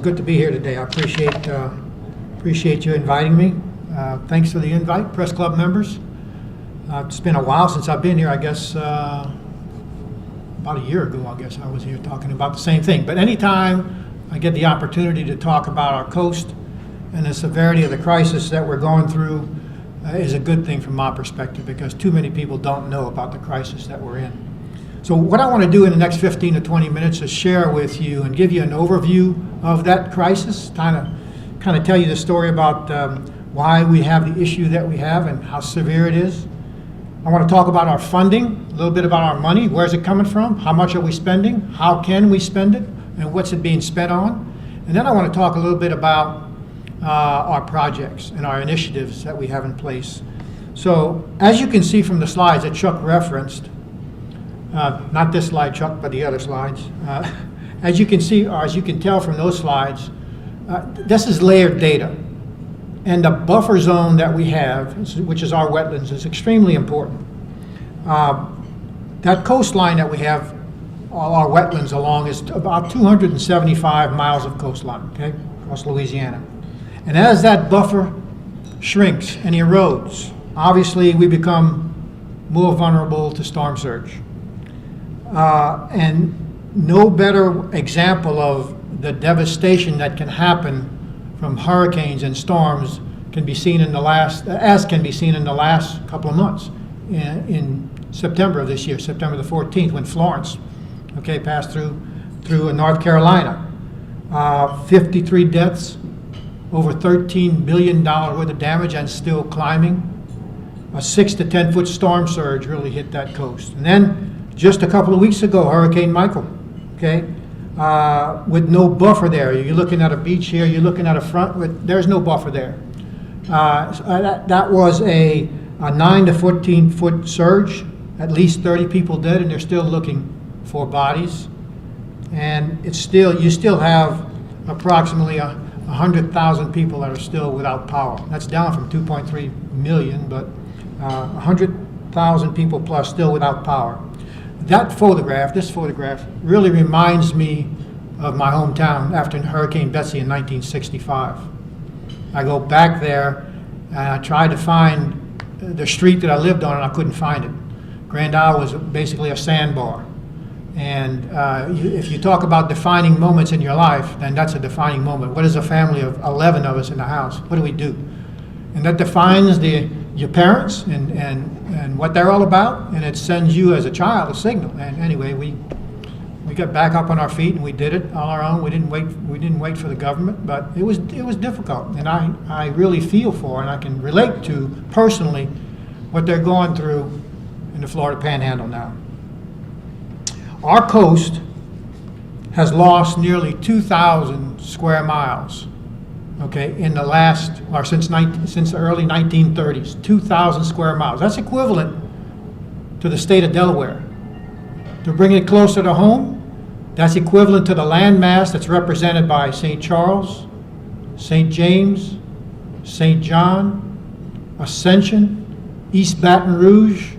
good to be here today. I appreciate you inviting me. Thanks for the invite, Press Club members. It's been a while since I've been here. I guess about a year ago, I guess I was here talking about the same thing. But anytime I get the opportunity to talk about our coast and the severity of the crisis that we're going through is a good thing from my perspective, because too many people don't know about the crisis that we're in. So what I want to do in the next 15 to 20 minutes is share with you and give you an overview of that crisis, kind of tell you the story about why we have the issue that we have and how severe it is. I want to talk about our funding, a little bit about our money. Where's it coming from? How much are we spending? How can we spend it? And what's it being spent on? And then I want to talk a little bit about our projects and our initiatives that we have in place. So as you can see from the slides that Chuck referenced, not this slide, Chuck, but the other slides. As you can see, or as you can tell from those slides, this is layered data. And the buffer zone that we have, which is our wetlands, is extremely important. That coastline that we have all our wetlands along is about 275 miles of coastline, okay, across Louisiana. And as that buffer shrinks and erodes, obviously we become more vulnerable to storm surge. And no better example of the devastation that can happen from hurricanes and storms can be seen in the last couple of months. In September of this year, September the 14th, when Florence, okay, passed through North Carolina. 53 deaths, over $13 billion worth of damage, and still climbing. A 6 to 10 foot storm surge really hit that coast. And then just a couple of weeks ago, Hurricane Michael, okay, with no buffer there. You're looking at a beach here, you're looking at a front, there's no buffer there. That was a 9 to 14 foot surge, at least 30 people dead, and they're still looking for bodies. And you still have approximately 100,000 people that are still without power. That's down from 2.3 million, but 100,000 people plus still without power. This photograph really reminds me of my hometown after Hurricane Betsy in 1965. I go back there and I tried to find the street that I lived on, and I couldn't find it. Grand Isle was basically a sandbar. And if you talk about defining moments in your life, then that's a defining moment. What is a family of 11 of us in the house? What do we do? And that defines your parents and what they're all about, and it sends you as a child a signal. And anyway, we got back up on our feet and we did it all our own. We didn't wait for the government, but it was difficult. And I really feel for, and I can relate to personally what they're going through in the Florida Panhandle now. Our coast has lost nearly 2,000 square miles, okay, in the last, or since the early 1930s, 2,000 square miles. That's equivalent to the state of Delaware. To bring it closer to home, that's equivalent to the landmass that's represented by St. Charles, St. James, St. John, Ascension, East Baton Rouge,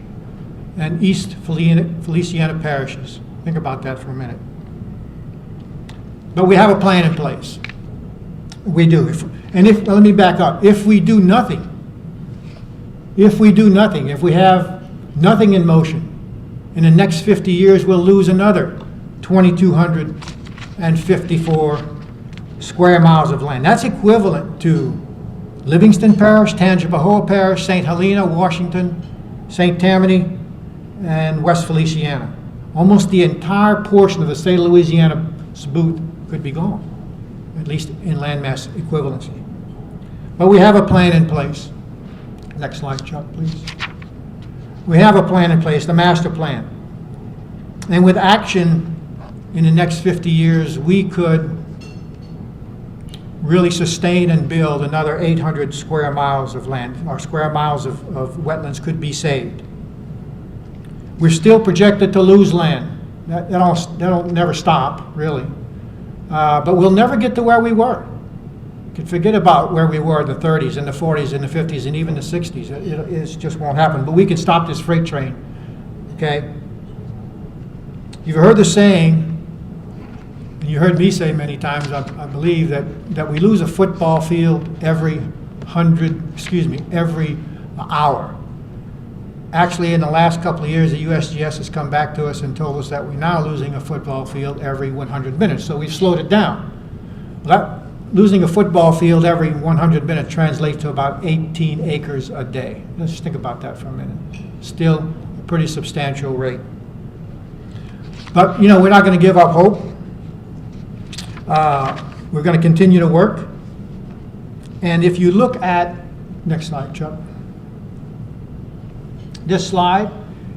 and East Feliciana parishes. Think about that for a minute. But we have a plan in place. We do. Let me back up. If we do nothing, if we have nothing in motion, in the next 50 years we'll lose another 2,254 square miles of land. That's equivalent to Livingston Parish, Tangipahoa Parish, St. Helena, Washington, St. Tammany, and West Feliciana. Almost the entire portion of the state of Louisiana's boot could be gone, at least in landmass equivalency. But we have a plan in place. Next slide, Chuck, please. We have a plan in place, the master plan. And with action in the next 50 years, we could really sustain and build another 800 square miles of land, or square miles of wetlands could be saved. We're still projected to lose land. That'll never stop, really. But we'll never get to where we were. You can forget about where we were in the 30s and the 40s and the 50s and even the 60s. It just won't happen. But we can stop this freight train, okay? You've heard the saying, And you heard me say many times, I believe, that we lose a football field every every hour. Actually, in the last couple of years, the USGS has come back to us and told us that we're now losing a football field every 100 minutes. So we've slowed it down. Losing a football field every 100 minutes translates to about 18 acres a day. Let's just think about that for a minute. Still a pretty substantial rate. But, we're not going to give up hope. We're going to continue to work. And if you look at, next slide, Chuck. This slide,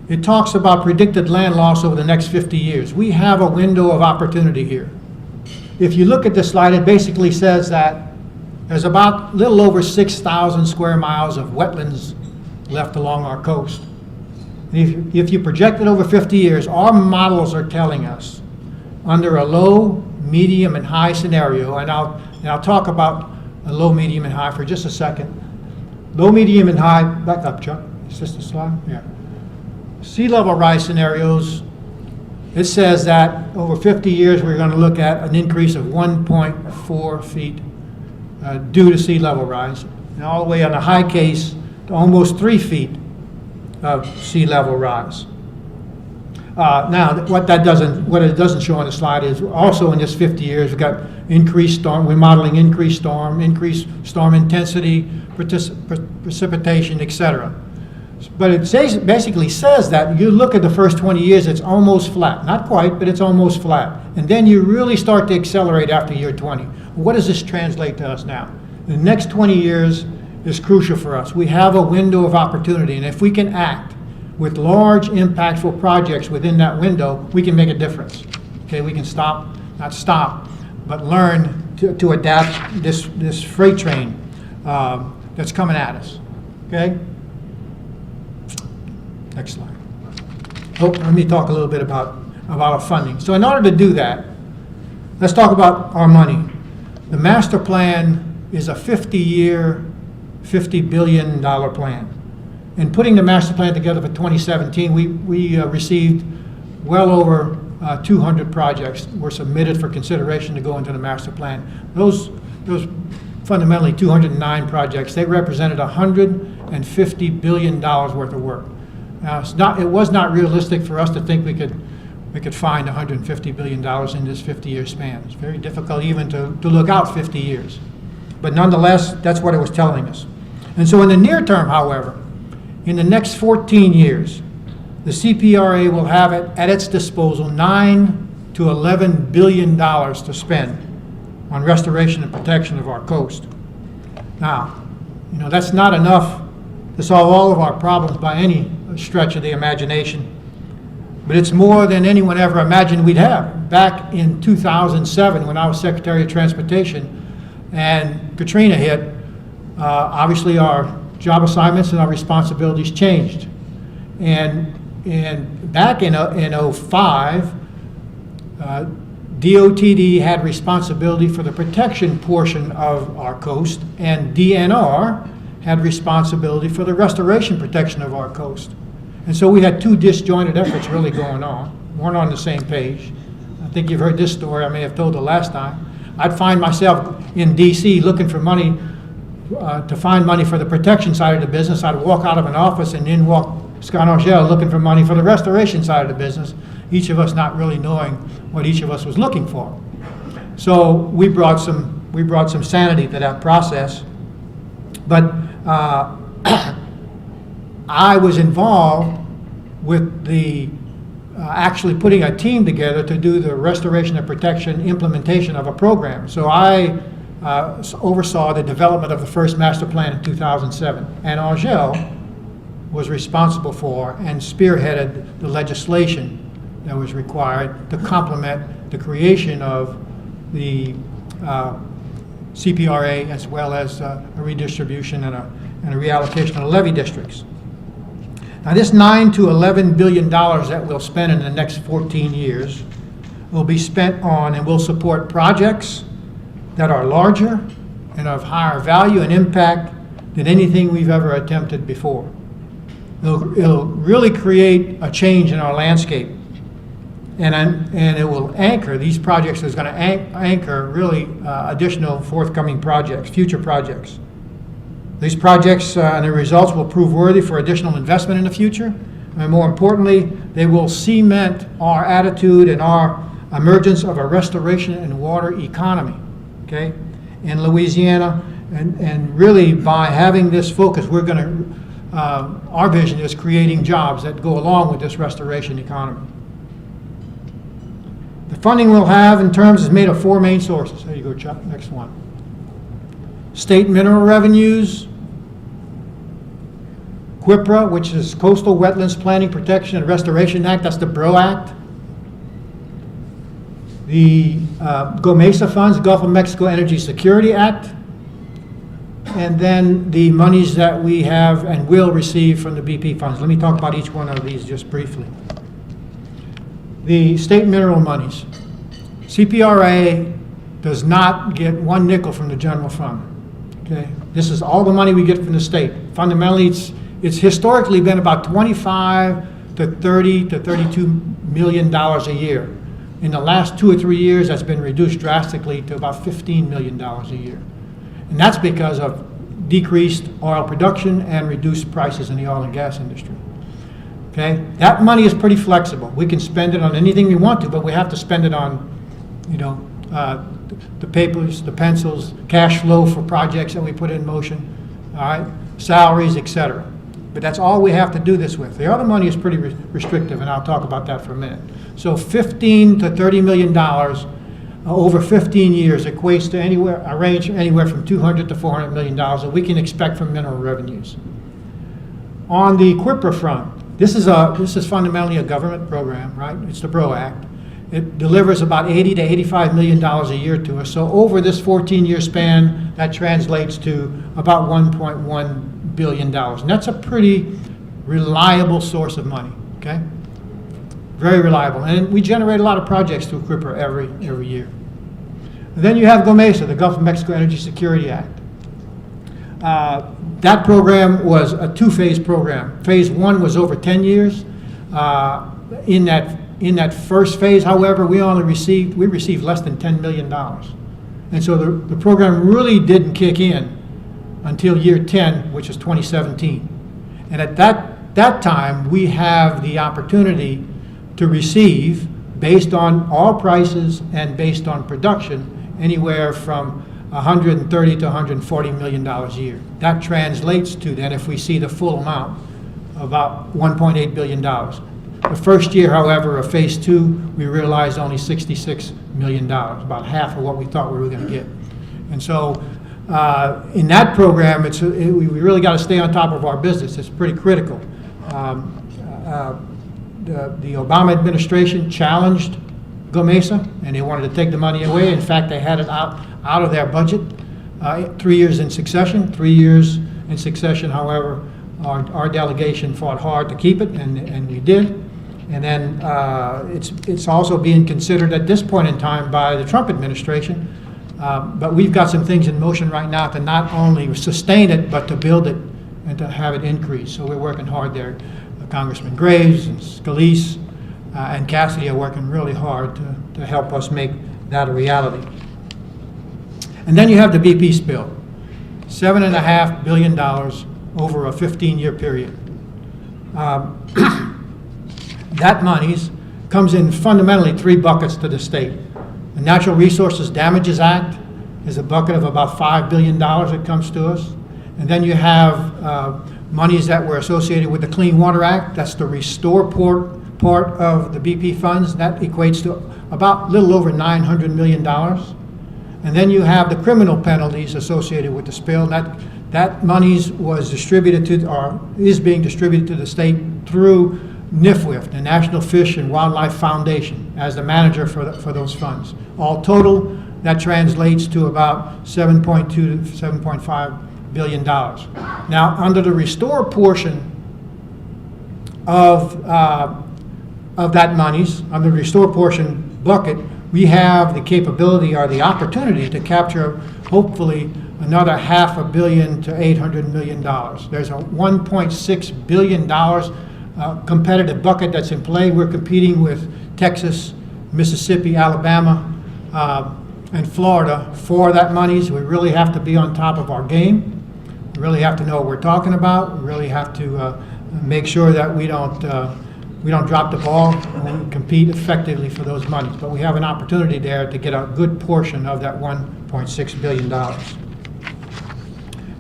it talks about predicted land loss over the next 50 years. We have a window of opportunity here. If you look at this slide, it basically says that there's about a little over 6,000 square miles of wetlands left along our coast. If you project it over 50 years, our models are telling us under a low, medium, and high scenario, and I'll talk about a low, medium, and high for just a second. Low, medium, and high, back up, Chuck. Is this the slide? Yeah. Sea level rise scenarios, it says that over 50 years we're going to look at an increase of 1.4 feet due to sea level rise, and all the way on the high case to almost 3 feet of sea level rise. Now, what it doesn't show on the slide is also in this 50 years we've got increased storm. We're modeling increased storm intensity, precipitation, etc. But it basically says that you look at the first 20 years, it's almost flat. Not quite, but it's almost flat. And then you really start to accelerate after year 20. What does this translate to us now? The next 20 years is crucial for us. We have a window of opportunity, and if we can act with large, impactful projects within that window, we can make a difference. Okay, we can not stop, but learn to adapt this freight train that's coming at us. Okay? Next slide. Let me talk a little bit about our funding. So in order to do that, let's talk about our money. The master plan is a 50-year, $50 billion plan. And putting the master plan together for 2017, we received well over 200 projects were submitted for consideration to go into the master plan. Those fundamentally 209 projects, they represented $150 billion worth of work. Now, it was not realistic for us to think we could find $150 billion in this 50-year span. It's very difficult even to look out 50 years. But nonetheless, that's what it was telling us. And so in the near term, however, in the next 14 years, the CPRA will have at its disposal $9 to $11 billion to spend on restoration and protection of our coast. Now, that's not enough to solve all of our problems by any stretch of the imagination, but it's more than anyone ever imagined we'd have. Back in 2007, when I was Secretary of Transportation and Katrina hit, obviously our job assignments and our responsibilities changed. And back in 2005, DOTD had responsibility for the protection portion of our coast, and DNR had responsibility for the restoration protection of our coast. And so we had two disjointed efforts really going on, weren't on the same page. I think you've heard this story, I may have told it last time. I'd find myself in DC looking for money, to find money for the protection side of the business. I'd walk out of an office and then walk Scott Angel looking for money for the restoration side of the business, each of us not really knowing what each of us was looking for. So we brought some sanity to that process. But I was involved with the actually putting a team together to do the restoration and protection implementation of a program. So I oversaw the development of the first master plan in 2007, and Angel was responsible for and spearheaded the legislation that was required to complement the creation of the CPRA, as well as a redistribution and a reallocation of levy districts. Now, this $9 to $11 billion that we'll spend in the next 14 years will be spent on and will support projects that are larger and of higher value and impact than anything we've ever attempted before. It'll really create a change in our landscape. And it will anchor, these projects is going to anchor really additional forthcoming projects, future projects. These projects and the results will prove worthy for additional investment in the future. And more importantly, they will cement our attitude and our emergence of a restoration and water economy, okay, in Louisiana. And really, by having this focus, we're going to, our vision is creating jobs that go along with this restoration economy. The funding we'll have in terms is made of four main sources. There you go, Chuck, next one. State mineral revenues, CPRA, which is Coastal Wetlands Planning, Protection, and Restoration Act, that's the BRO Act. The GOMESA funds, Gulf of Mexico Energy Security Act, and then the monies that we have and will receive from the BP funds. Let me talk about each one of these just briefly. The state mineral monies. CPRA does not get one nickel from the general fund. Okay, this is all the money we get from the state. Fundamentally, it's historically been about 25 to 30 to 32 million dollars a year. In the last 2 or 3 years, that's been reduced drastically to about $15 million a year. And that's because of decreased oil production and reduced prices in the oil and gas industry. Okay, that money is pretty flexible. We can spend it on anything we want to, but we have to spend it on, you know, the papers, the pencils, cash flow for projects that we put in motion, all right, salaries, etc. But that's all we have to do this with. The other money is pretty restrictive, and I'll talk about that for a minute. So $15 to $30 million over 15 years equates to a range anywhere from $200 to $400 million that we can expect from mineral revenues. On the CPRA front, this is fundamentally a government program, right? It's the BRO Act. It delivers about $80 to $85 million a year to us. So over this 14-year span, that translates to about $1.1 billion. And that's a pretty reliable source of money, okay? Very reliable. And we generate a lot of projects through CPRA every year. And then you have GOMESA, the Gulf of Mexico Energy Security Act. That program was a two-phase program. Phase one was over 10 years. In that first phase, however, we received less than $10 million. And so the program really didn't kick in until year 10, which is 2017. And at that time, we have the opportunity to receive, based on all prices and based on production, anywhere from $130 to $140 million a year. That translates to, then, if we see the full amount, about $1.8 billion. The first year, however, of phase two, we realized only $66 million, about half of what we thought we were going to get. And so in that program, we really got to stay on top of our business. It's pretty critical. The Obama administration challenged GOMESA, and they wanted to take the money away. In fact, they had it out of their budget 3 years in succession. 3 years in succession, however, our delegation fought hard to keep it, and we did. And then it's also being considered at this point in time by the Trump administration. But we've got some things in motion right now to not only sustain it, but to build it and to have it increase. So we're working hard there. Congressman Graves and Scalise and Cassidy are working really hard to help us make that a reality. And then you have the BP spill, $7.5 billion over a 15-year period. That money comes in fundamentally three buckets to the state. The Natural Resources Damages Act is a bucket of about $5 billion that comes to us. And then you have monies that were associated with the Clean Water Act. That's the restore part of the BP funds. That equates to about a little over $900 million. And then you have the criminal penalties associated with the spill. That money was distributed to, or is being distributed to the state through NFWF, the National Fish and Wildlife Foundation, as the manager for those funds. All total, that translates to about $7.2 to $7.5 billion. Now, under the restore portion of that monies, under the restore portion bucket, we have the capability or the opportunity to capture, hopefully, another $500 million to $800 million. There's a $1.6 billion competitive bucket that's in play. We're competing with Texas, Mississippi, Alabama, and Florida for that monies. We really have to be on top of our game. We really have to know what we're talking about. We really have to make sure that we don't drop the ball and we compete effectively for those monies. But we have an opportunity there to get a good portion of that $1.6 billion.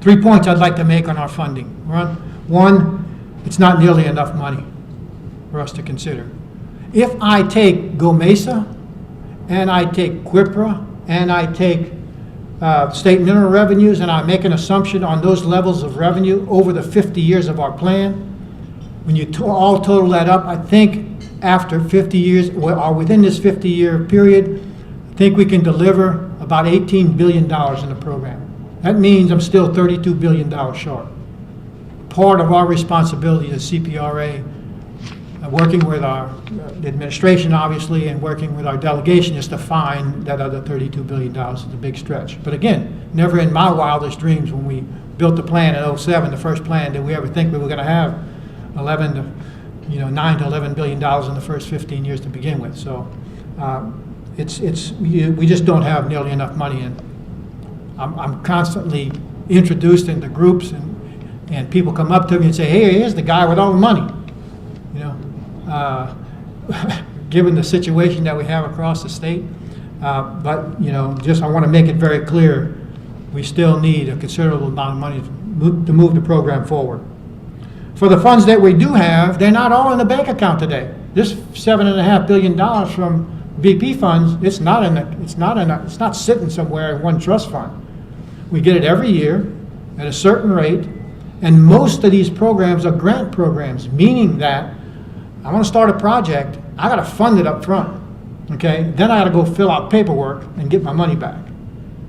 3 points I'd like to make on our funding. One, it's not nearly enough money for us to consider. If I take GOMESA and I take CPRA and I take state mineral revenues and I make an assumption on those levels of revenue over the 50 years of our plan, when you all total that up, I think after 50 years, or within this 50-year period, I think we can deliver about $18 billion in the program. That means I'm still $32 billion short. Part of our responsibility as CPRA, working with our administration, obviously, and working with our delegation, is to find that other $32 billion. Is a big stretch. But again, never in my wildest dreams when we built the plan in 2007, the first plan, did we ever think we were going to have $9 to $11 billion in the first 15 years to begin with. So we just don't have nearly enough money. And I'm constantly introduced into groups, and people come up to me and say, "Hey, here's the guy with all the money." Given the situation that we have across the state, but I want to make it very clear, we still need a considerable amount of money to move the program forward. For the funds that we do have, they're not all in the bank account today. This $7.5 billion from BP funds, it's not sitting somewhere in one trust fund. We get it every year at a certain rate, and most of these programs are grant programs, meaning that I want to start a project, I got to fund it up front, okay? Then I got to go fill out paperwork and get my money back.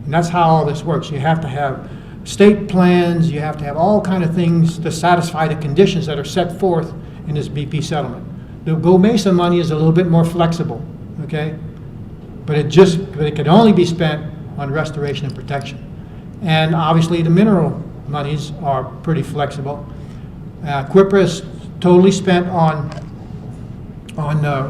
And that's how all this works. You have to have state plans, you have to have all kind of things to satisfy the conditions that are set forth in this BP settlement. The GOMESA money is a little bit more flexible, okay? But it can only be spent on restoration and protection. And obviously the mineral monies are pretty flexible. CPRA is totally spent on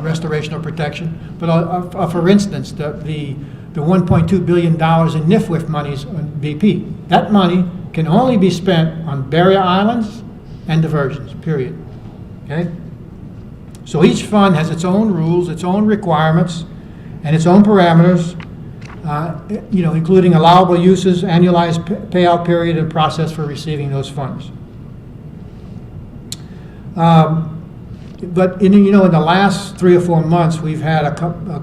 restoration or protection. But for instance, the $1.2 billion in NIFWIF monies on BP, that money can only be spent on barrier islands and diversions, period. Okay? So each fund has its own rules, its own requirements, and its own parameters, including allowable uses, annualized payout period, and process for receiving those funds. But in the last 3 or 4 months, we've had a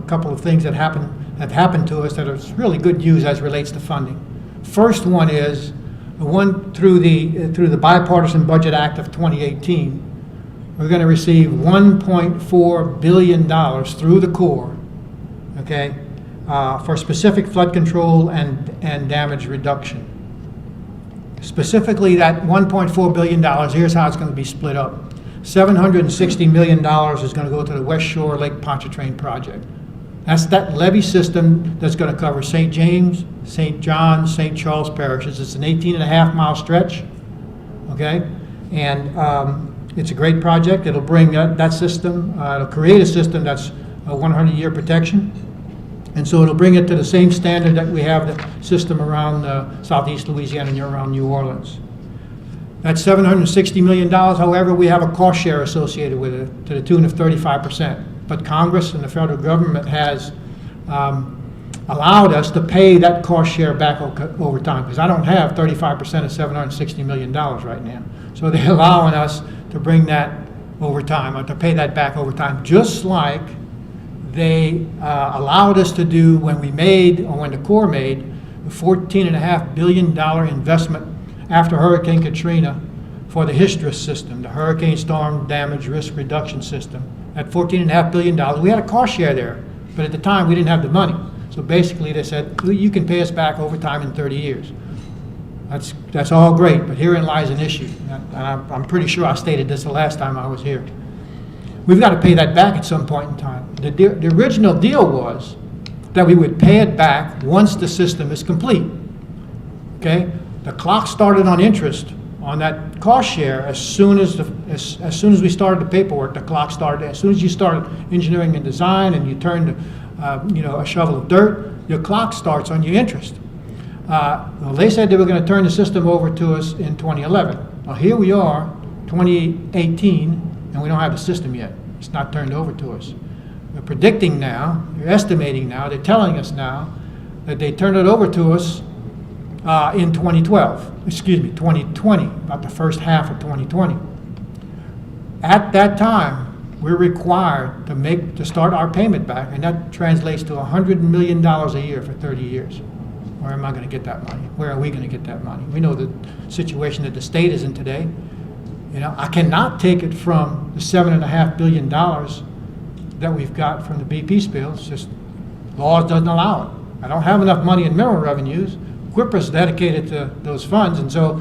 couple of things that have happened to us that are really good news as relates to funding. First one is the one through the Bipartisan Budget Act of 2018. We're going to receive $1.4 billion through the Corps, okay, for specific flood control and damage reduction. Specifically, that $1.4 billion, here's how it's going to be split up. $760 million is going to go to the West Shore Lake Pontchartrain project. That's that levee system that's going to cover St. James, St. John, St. Charles parishes. It's an 18.5-mile stretch, okay? And it's a great project. It'll bring that system, it'll create a system that's a 100-year protection. And so it'll bring it to the same standard that we have the system around southeast Louisiana and around New Orleans. That $760 million, however, we have a cost share associated with it to the tune of 35%. But Congress and the federal government has allowed us to pay that cost share back over time, because I don't have 35% of $760 million right now. So they're allowing us to bring that over time, or to pay that back over time, just like they allowed us to do when the Corps made the $14.5 billion investment after Hurricane Katrina for the HISTRIS system, the Hurricane Storm Damage Risk Reduction System. At $14.5 billion, we had a cost share there, but at the time we didn't have the money. So basically they said, you can pay us back over time in 30 years. That's all great, but herein lies an issue. I'm pretty sure I stated this the last time I was here. We've got to pay that back at some point in time. The original deal was that we would pay it back once the system is complete. Okay? The clock started on interest on that cost share as soon as as soon as we started the paperwork. The clock started. As soon as you started engineering and design, and you turned a shovel of dirt, your clock starts on your interest. Well, they said they were going to turn the system over to us in 2011. Well, here we are, 2018, and we don't have the system yet. It's not turned over to us. They're predicting now, they're estimating now, they're telling us now that they turn it over to us in 2020, about the first half of 2020. At that time, we're required to start our payment back, and that translates to $100 million a year for 30 years. Where am I going to get that money? Where are we going to get that money? We know the situation that the state is in today. I cannot take it from the $7.5 billion that we've got from the BP spill. It's just laws doesn't allow it. I don't have enough money in mineral revenues. Quipper's dedicated to those funds, and so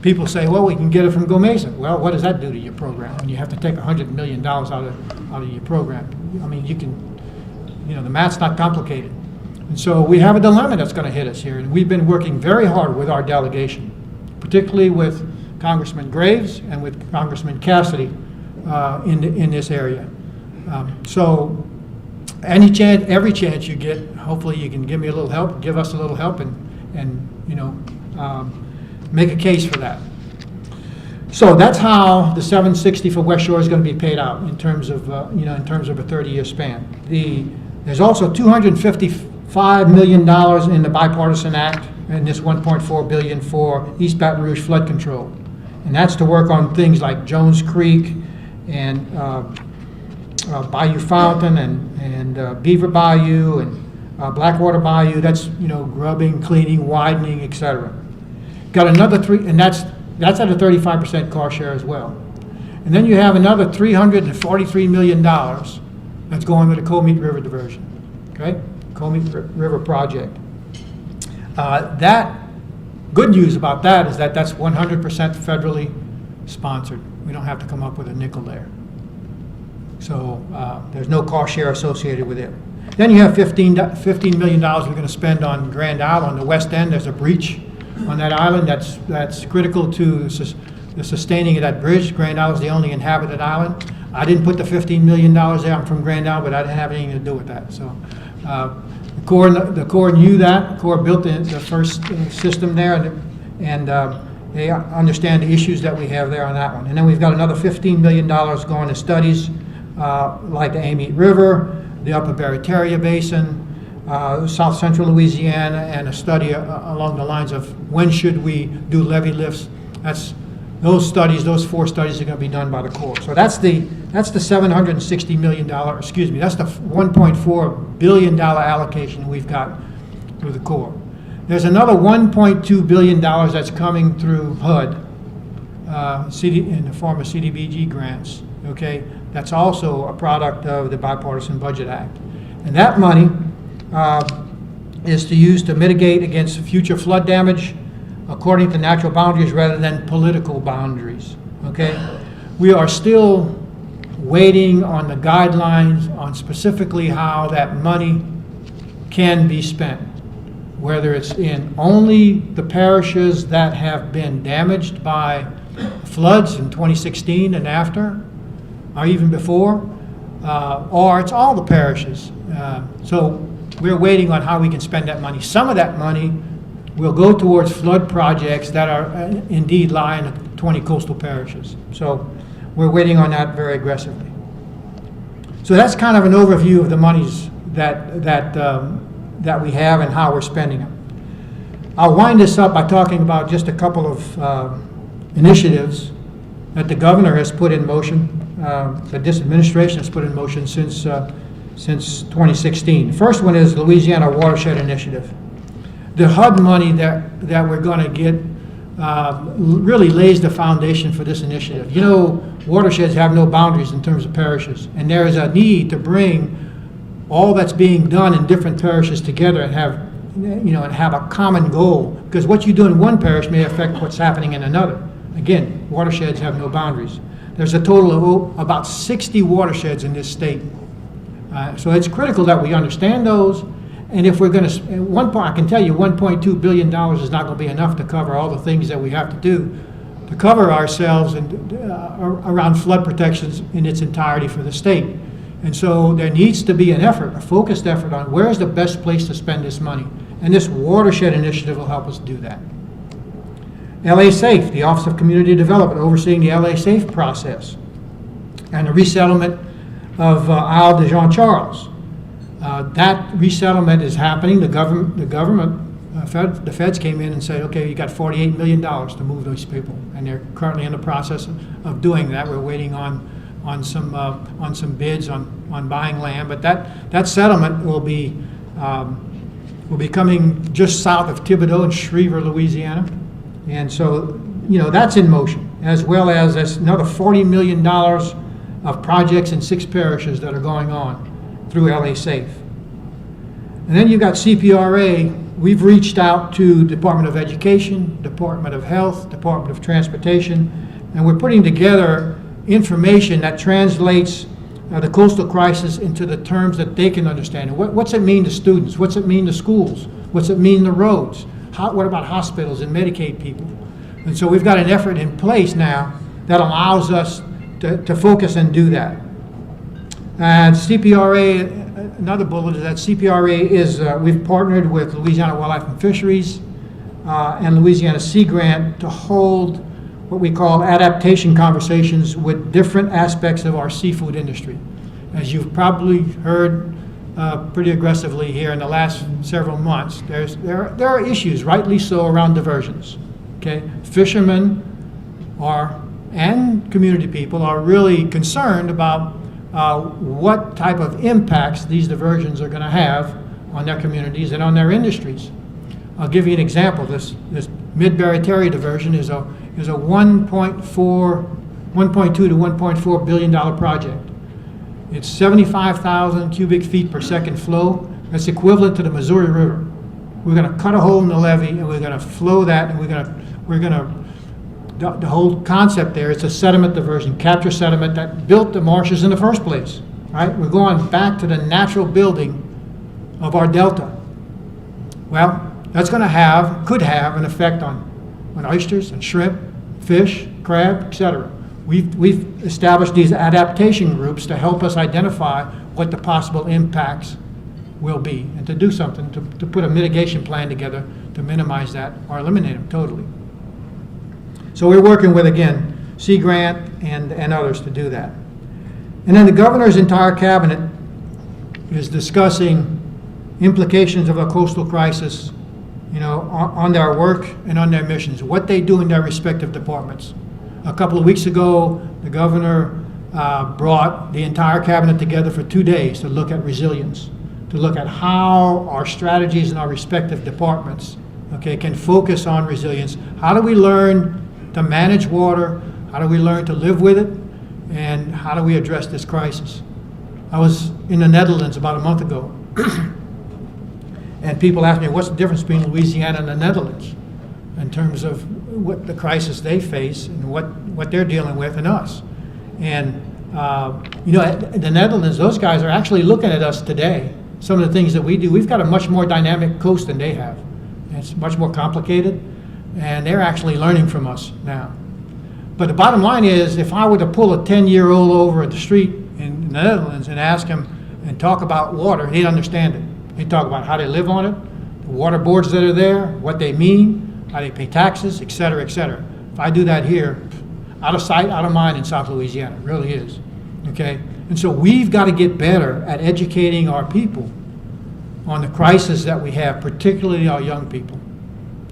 people say, well, we can get it from Gomesa. Well, what does that do to your program when you have to take $100 million out of your program? I mean, you can, the math's not complicated. And so we have a dilemma that's going to hit us here, and we've been working very hard with our delegation, particularly with Congressman Graves and with Congressman Cassidy in this area. So every chance you get, hopefully you can give me a little help, give us a little help, and make a case for that. So that's how the $760 for West Shore is going to be paid out in terms of a 30-year span. There's also $255 million in the Bipartisan Act, and this $1.4 billion for East Baton Rouge flood control, and that's to work on things like Jones Creek and Bayou Fountain and Beaver Bayou and Blackwater Bayou. That's grubbing, cleaning, widening, etc. Got another three, and that's at a 35% cost share as well. And then you have another $343 million that's going to the Comeet River diversion. Okay, Comeet River project. That good news about that is that that's 100% federally sponsored. We don't have to come up with a nickel there. So there's no cost share associated with it. Then you have $15 million we're going to spend on Grand Isle on the west end. There's a breach on that island that's critical to the sustaining of that bridge. Grand Isle is the only inhabited island. I didn't put the $15 million there. I'm from Grand Isle, but I didn't have anything to do with that. So the Corps knew that. The Corps built the first system there, and they understand the issues that we have there on that one. And then we've got another $15 million going to studies like the Amite River, the Upper Barataria Basin, South Central Louisiana, and a study along the lines of when should we do levee lifts. Those studies, those 4 studies are going to be done by the Corps. So that's the $760 million, that's the $1.4 billion allocation we've got through the Corps. There's another $1.2 billion that's coming through HUD in the form of CDBG grants, okay? That's also a product of the Bipartisan Budget Act. And that money is to use to mitigate against future flood damage according to natural boundaries rather than political boundaries, okay? We are still waiting on the guidelines on specifically how that money can be spent, whether it's in only the parishes that have been damaged by floods in 2016 and after, or even before, or it's all the parishes. So we're waiting on how we can spend that money. Some of that money will go towards flood projects that are indeed lie in the 20 coastal parishes. So we're waiting on that very aggressively. So that's kind of an overview of the monies that we have and how we're spending them. I'll wind this up by talking about just a couple of initiatives that the governor has put in motion, that this administration has put in motion since 2016. The first one is Louisiana Watershed Initiative. The HUD money that we're going to get really lays the foundation for this initiative. Watersheds have no boundaries in terms of parishes, and there is a need to bring all that's being done in different parishes together and have a common goal, because what you do in one parish may affect what's happening in another. Again, watersheds have no boundaries. There's a total of about 60 watersheds in this state. So it's critical that we understand those. And if we're going to, I can tell you $1.2 billion is not going to be enough to cover all the things that we have to do to cover ourselves and around flood protections in its entirety for the state. And so there needs to be an effort, a focused effort on where's the best place to spend this money. And this Watershed initiative will help us do that. LA Safe, the Office of Community Development, overseeing the LA Safe process. And the resettlement of Isle de Jean Charles. That resettlement is happening. The feds came in and said, okay, you got $48 million to move those people. And they're currently in the process of doing that. We're waiting on some bids on buying land, but that settlement will be coming just south of Thibodaux in Schriever, Louisiana, and so that's in motion, as well as another $40 million of projects in 6 parishes that are going on through LA Safe. And then you've got CPRA. We've reached out to Department of Education, Department of Health, Department of Transportation, and we're putting together information that translates the coastal crisis into the terms that they can understand. What's it mean to students? What's it mean to schools? What's it mean to roads? What about hospitals and Medicaid people? And so we've got an effort in place now that allows us to focus and do that. And CPRA, another bullet is that CPRA is, we've partnered with Louisiana Wildlife and Fisheries and Louisiana Sea Grant to hold what we call adaptation conversations with different aspects of our seafood industry. As you've probably heard pretty aggressively here in the last several months, there are issues, rightly so, around diversions. Okay, fishermen and community people are really concerned about what type of impacts these diversions are going to have on their communities and on their industries. I'll give you an example. This mid-Barry diversion is a 1.2 to 1.4 billion dollar project. It's 75,000 cubic feet per second flow. That's equivalent to the Missouri River. We're going to cut a hole in the levee and we're going to flow that, and the whole concept there is a sediment diversion, capture sediment that built the marshes in the first place. Right? We're going back to the natural building of our delta. Well, that's going to could have an effect on oysters and shrimp, fish, crab, etc. We've established these adaptation groups to help us identify what the possible impacts will be and to do something, to put a mitigation plan together to minimize that or eliminate them totally. So we're working with, again, Sea Grant and others to do that. And then the governor's entire cabinet is discussing implications of a coastal crisis, on their work and on their missions, what they do in their respective departments. A couple of weeks ago, the governor brought the entire cabinet together for 2 days to look at resilience, to look at how our strategies in our respective departments, can focus on resilience. How do we learn to manage water? How do we learn to live with it? And how do we address this crisis? I was in the Netherlands about a month ago, and people asked me, what's the difference between Louisiana and the Netherlands in terms of what the crisis they face and what they're dealing with and us? And, the Netherlands, those guys are actually looking at us today. Some of the things that we do, we've got a much more dynamic coast than they have. It's much more complicated, and they're actually learning from us now. But the bottom line is, if I were to pull a 10-year-old over at the street in the Netherlands and ask him and talk about water, he'd understand it. He'd talk about how they live on it, the water boards that are there, what they mean, how they pay taxes, et cetera, et cetera. If I do that here, out of sight, out of mind in South Louisiana, it really is. Okay? And so we've got to get better at educating our people on the crisis that we have, particularly our young people.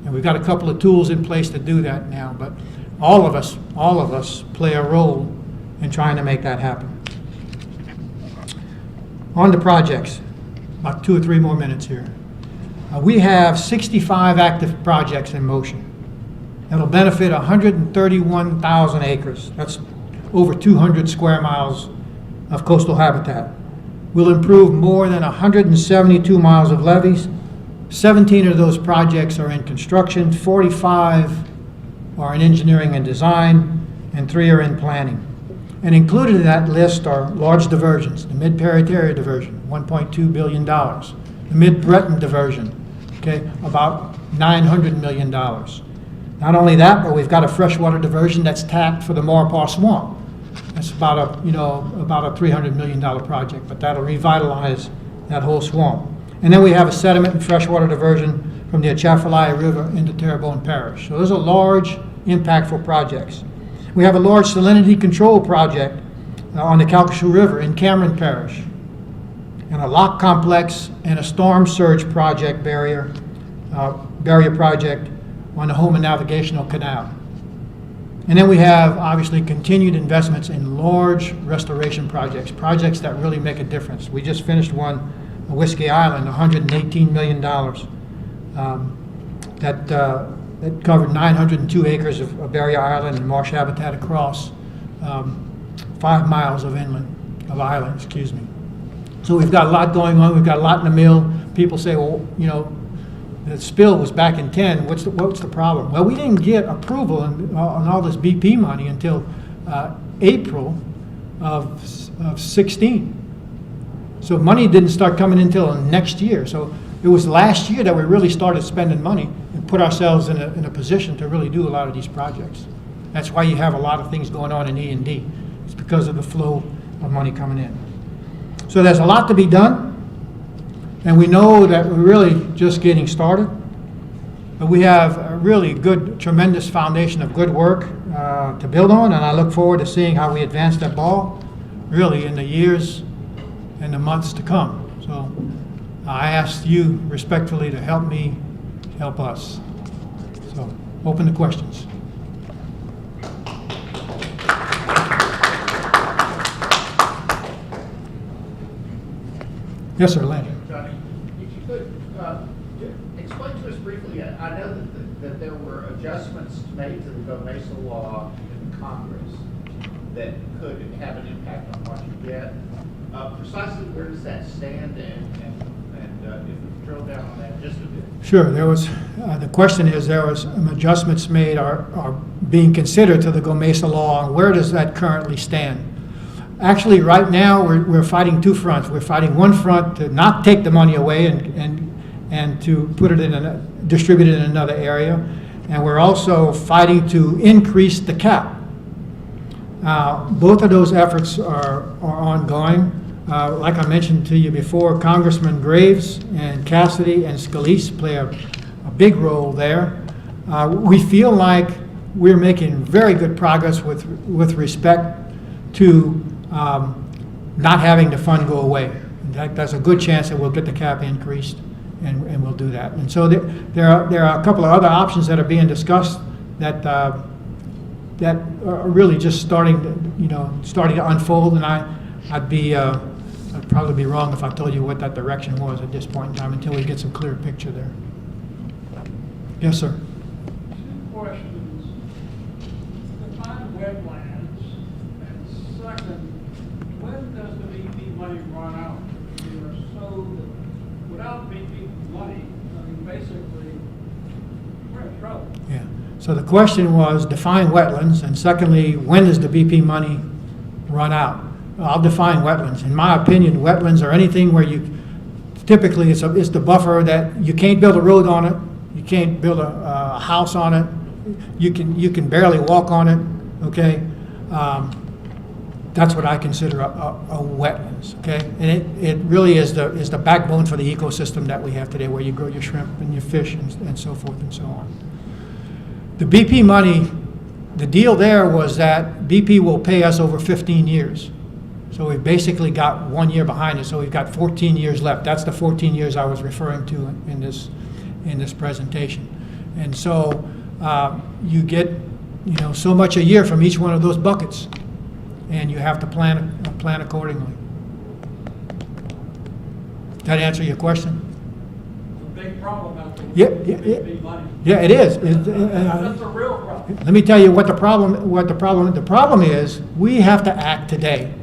And we've got a couple of tools in place to do that now, but all of us play a role in trying to make that happen. On to projects. About 2 or 3 more minutes here. We have 65 active projects in motion. It'll benefit 131,000 acres. That's over 200 square miles of coastal habitat. We'll improve more than 172 miles of levees. 17 of those projects are in construction, 45 are in engineering and design, and 3 are in planning. And included in that list are large diversions, the Mid-Perry diversion, $1.2 billion, the Mid-Breton diversion, about $900 million. Not only that, but we've got a freshwater diversion that's tapped for the Maurepas Swamp. That's about a $300 million project, but that'll revitalize that whole swamp. And then we have a sediment and freshwater diversion from the Atchafalaya River into Terrebonne Parish. So those are large, impactful projects. We have a large salinity control project on the Calcasieu River in Cameron Parish, and a lock complex and a storm surge project barrier project on the Homan Navigational Canal. And then we have, obviously, continued investments in large restoration projects that really make a difference. We just finished one, Whiskey Island, $118 million. That covered 902 acres of barrier island and marsh habitat across 5 miles of island. So we've got a lot going on. We've got a lot in the mill. People say, well, the spill was back in 10. What's the problem? Well, we didn't get approval on all this BP money until April of 16. So money didn't start coming until next year. So it was last year that we really started spending money and put ourselves in a position to really do a lot of these projects. That's why you have a lot of things going on in E&D. It's because of the flow of money coming in. So there's a lot to be done. And we know that we're really just getting started, but we have a really good, tremendous foundation of good work to build on, and I look forward to seeing how we advance that ball really in the years and the months to come. So I ask you respectfully to help me help us. So open to questions. Yes, sir, Lynn. Explain to us briefly, I know that there were adjustments made to the Go-Mesa law in Congress that could have an impact on what you get. Precisely where does that stand, and if we drill down on that just a bit? Sure, there was, the question is, there was some adjustments made are being considered to the Go-Mesa law, and where does that currently stand? Actually, right now, we're fighting two fronts. We're fighting one front to not take the money away and to put it distribute it in another area. And we're also fighting to increase the cap. Both of those efforts are ongoing. Like I mentioned to you before, Congressman Graves and Cassidy and Scalise play a big role there. We feel like we're making very good progress with respect to not having the fund go away. In fact, there's a good chance that we'll get the cap increased, and we'll do that. And so there are a couple of other options that are being discussed that are really just starting to unfold. And I'd probably be wrong if I told you what that direction was at this point in time until we get some clear picture there. Yes, sir. Two questions. Define wetlands, and second, when does the BP money run out? So that without BP money, I mean, basically, we're in trouble. Yeah. So the question was define wetlands, and secondly, when does the BP money run out? I'll define wetlands. In my opinion, wetlands are anything where typically it's the buffer that you can't build a road on it, you can't build a house on it, you can barely walk on it, okay? That's what I consider a wetlands, okay? And it really is the backbone for the ecosystem that we have today, where you grow your shrimp and your fish and so forth and so on. The BP money, the deal there was that BP will pay us over 15 years. So we've basically got 1 year behind us, so we've got 14 years left. That's the 14 years I was referring to in this presentation. And so you get so much a year from each one of those buckets, and you have to plan accordingly. Did that answer your question? It's a big problem out there. Yeah. Money. Yeah, it is. That's a real problem. Let me tell you what the problem is. We have to act today.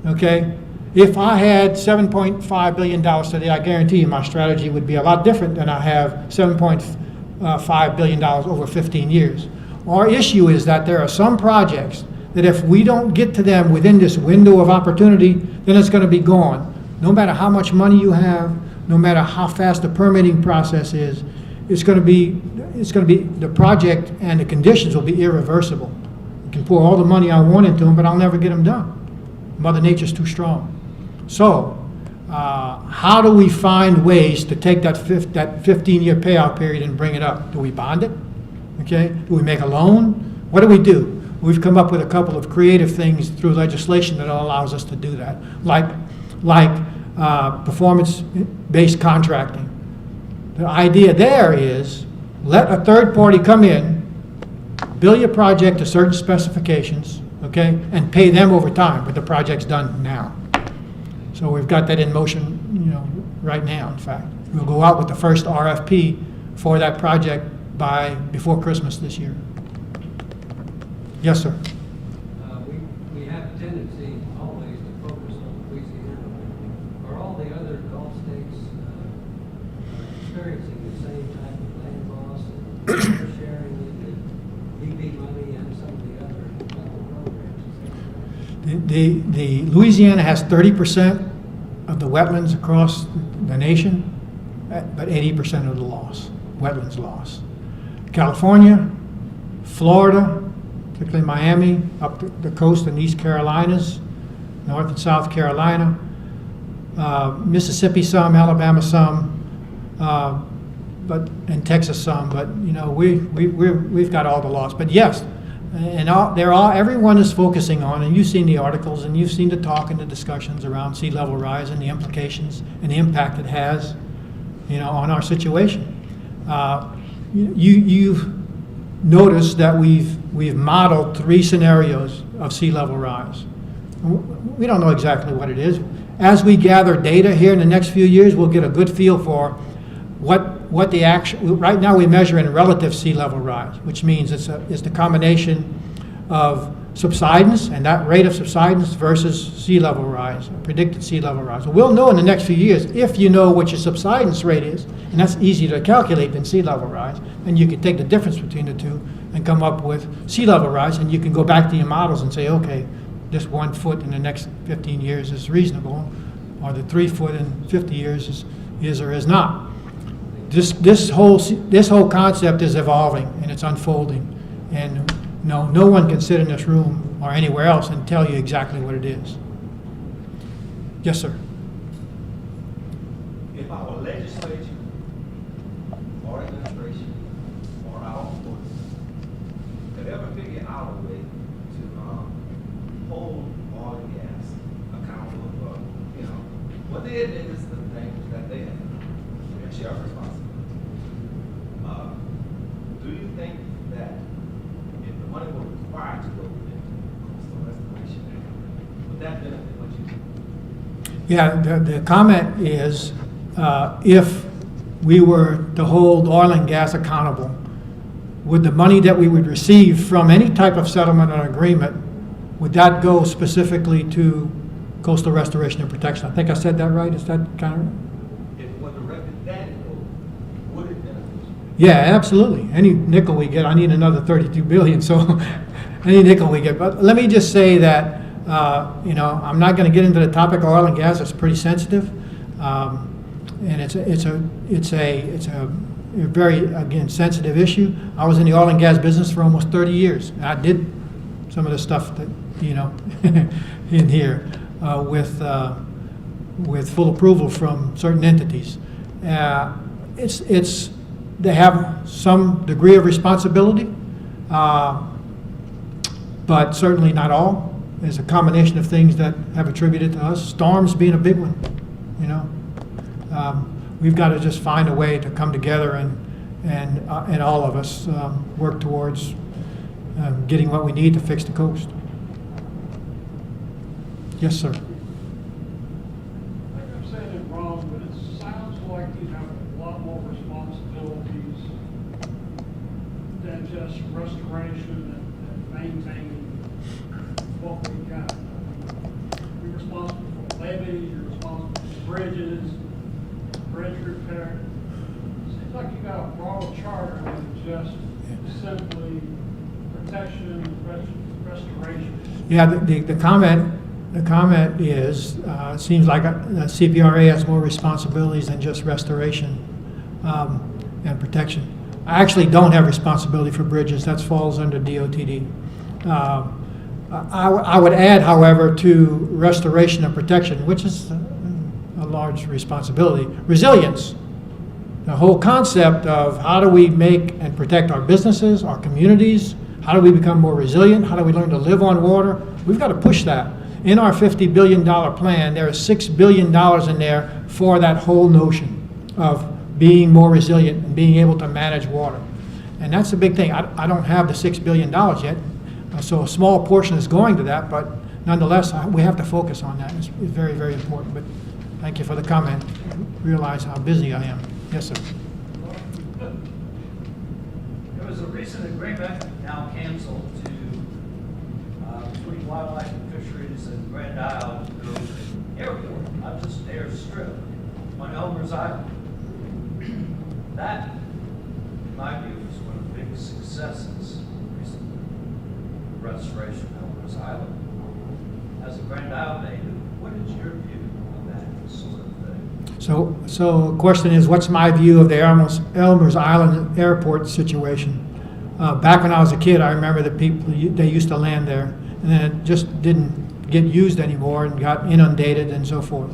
Okay? If I had $7.5 billion today, I guarantee you my strategy would be a lot different than I have $7.5 billion over 15 years. Our issue is that there are some projects that if we don't get to them within this window of opportunity, then it's going to be gone. No matter how much money you have, no matter how fast the permitting process is, it's going to be, the project and the conditions will be irreversible. I can pour all the money I want into them, but I'll never get them done. Mother Nature's too strong. So, how do we find ways to take that 15-year payout period and bring it up? Do we bond it? Okay. Do we make a loan? What do? We've come up with a couple of creative things through legislation that allows us to do that, like performance-based contracting. The idea there is let a third party come in, bill your project to certain specifications, okay, and pay them over time, but the project's done now. So we've got that in motion, right now, in fact. We'll go out with the first RFP for that project before Christmas this year. Yes, sir. We have a tendency always to focus on Louisiana. Are all the other Gulf states experiencing the same type of land loss and sharing in the EV money and some of the other federal programs? The Louisiana has 30% of the wetlands across the nation, but 80% of the wetlands loss. California, Florida, particularly Miami, up the coast and East Carolinas, North and South Carolina, Mississippi some, Alabama some, and Texas some. But we've got all the loss. But yes, and everyone is focusing on, and you've seen the articles and you've seen the talk and the discussions around sea level rise and the implications and the impact it has, on our situation. You've noticed that we've modeled 3 scenarios of sea level rise. We don't know exactly what it is. As we gather data here in the next few years, we'll get a good feel for what the action. Right now, we measure in relative sea level rise, which means it's the combination of subsidence and that rate of subsidence versus sea level rise, predicted sea level rise. We'll know in the next few years if you know what your subsidence rate is, and that's easier to calculate than sea level rise. And you can take the difference between the two and come up with sea level rise, and you can go back to your models and say, okay, this 1 foot in the next 15 years is reasonable, or the 3 foot in 50 years is or is not. This whole concept is evolving and it's unfolding, and no one can sit in this room or anywhere else and tell you exactly what it is. Yes, sir. If our legislature or administration or our courts could ever figure out a way to hold oil and gas accountable for, what they admit is the things that they have. We share responsibility. Do you think that if the money were required to go into coastal restoration, would that benefit what you do? Yeah, the comment is if we were to hold oil and gas accountable, would the money that we would receive from any type of settlement or agreement, would that go specifically to coastal restoration and protection? I think I said that right. Is that kind of? If it was directed that goal, would it benefit you? Yeah, absolutely. Any nickel we get, I need another 32 billion. So any nickel we get. But let me just say that I'm not going to get into the topic of oil and gas. It's pretty sensitive, and it's a very, again, sensitive issue. I was in the oil and gas business for almost 30 years. And I did some of the stuff that in here with full approval from certain entities. They have some degree of responsibility, but certainly not all. There's a combination of things that have attributed to us, storms being a big one. We've got to just find a way to come together and all of us work towards getting what we need to fix the coast. Yes, sir. Like I'm saying it wrong, but it sounds like you have a lot more responsibilities than just restoration and maintaining what we got. You're responsible for levees, you're responsible for bridges, bridge repair. Seems like you got a broader charter than just simply protection and restoration. Yeah, the comment is, it seems like CPRA has more responsibilities than just restoration. and protection. I actually don't have responsibility for bridges. That falls under DOTD. I would add, however, to restoration and protection, which is a large responsibility, resilience. The whole concept of how do we make and protect our businesses, our communities, how do we become more resilient, how do we learn to live on water, we've got to push that. In our $50 billion plan, there is $6 billion in there for that whole notion of being more resilient and being able to manage water. And that's a big thing. I don't have the $6 billion yet, so a small portion is going to that, but nonetheless, we have to focus on that. It's very, very important. But thank you for the comment. I realize how busy I am. Yes, sir. There was a recent agreement, now canceled, to between Wildlife and Fisheries and Grand Isle to build an airport, not just an airstrip, on Elmer's Island. That, in my view, is one of the biggest successes recently, the restoration of Elmer's Island. As a Grand Isle native, what is your view of that sort of thing? So the question is, what's my view of the Elmer's Island airport situation? Back when I was a kid, I remember the people, they used to land there, and then it just didn't get used anymore and got inundated and so forth.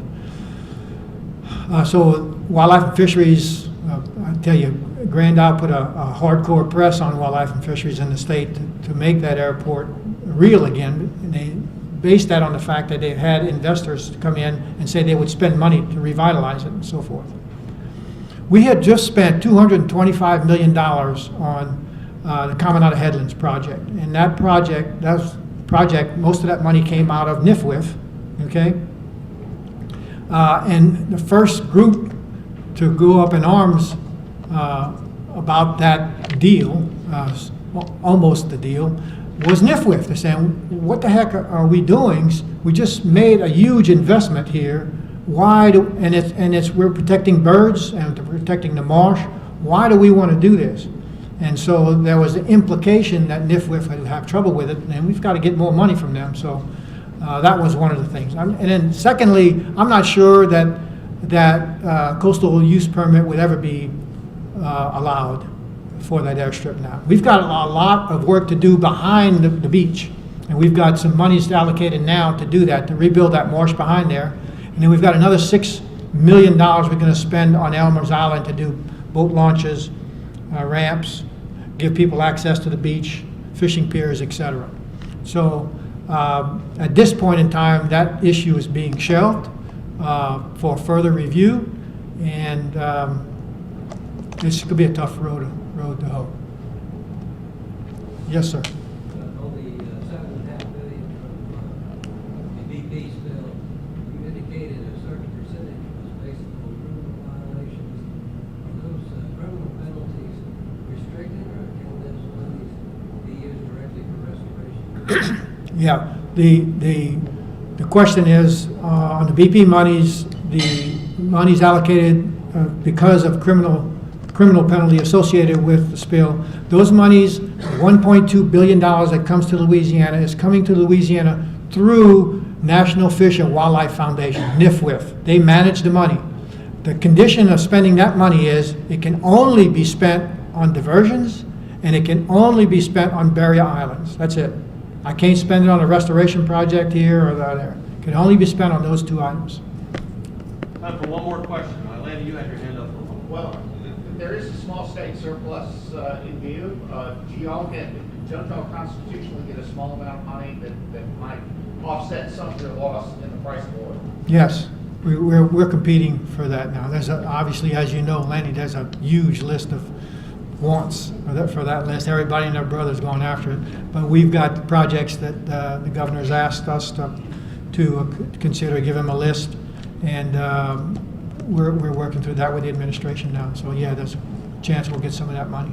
So Wildlife and Fisheries, I tell you, Grand Isle put a hardcore press on Wildlife and Fisheries in the state to make that airport real again. And they based that on the fact that they've had investors come in and say they would spend money to revitalize it and so forth. We had just spent $225 million on the Caminada Headlands project. And that project, most of that money came out of NIFWIF, okay? And the first group to go up in arms about that deal, almost the deal, was NIFWIF. They're saying, what the heck are we doing? We just made a huge investment here. Why do, we're protecting birds and protecting the marsh. Why do we want to do this? And so there was the implication that NIFWIF would have trouble with it, and we've got to get more money from them. So that was one of the things. And then secondly, I'm not sure that coastal use permit would ever be allowed for that airstrip now. We've got a lot of work to do behind the beach, and we've got some monies allocated now to do that, to rebuild that marsh behind there. And then we've got another $6 million we're going to spend on Elmer's Island to do boat launches, ramps, give people access to the beach, fishing piers, etc. So at this point in time, that issue is being shelved for further review, and this could be a tough road to hoe. Yes, sir. On the $7.5 billion from the BP's bill, you indicated a certain percentage was based on criminal violations. Are those criminal penalties restricted, or can those monies be used directly for restoration? Yeah, the question is, on the BP monies, the monies allocated because of criminal penalty associated with the spill, those monies, $1.2 billion that comes to Louisiana, is coming to Louisiana through National Fish and Wildlife Foundation, NIFWIF. They manage the money. The condition of spending that money is it can only be spent on diversions, and it can only be spent on barrier islands. That's it. I can't spend it on a restoration project here or there. It can only be spent on those two items. Time for one more question. Lana, you had your hand up for one. Well, there is a small state surplus in view. Don't y'all constitutionally get a small amount of money that might offset some of your loss in the price of oil? Yes, we're competing for that now. There's obviously, as you know, Lanny, there's a huge list of wants for that list. Everybody and their brother's going after it. But we've got projects that the governor's asked us to consider, give him a list, and we're working through that with the administration now. So yeah, there's a chance we'll get some of that money.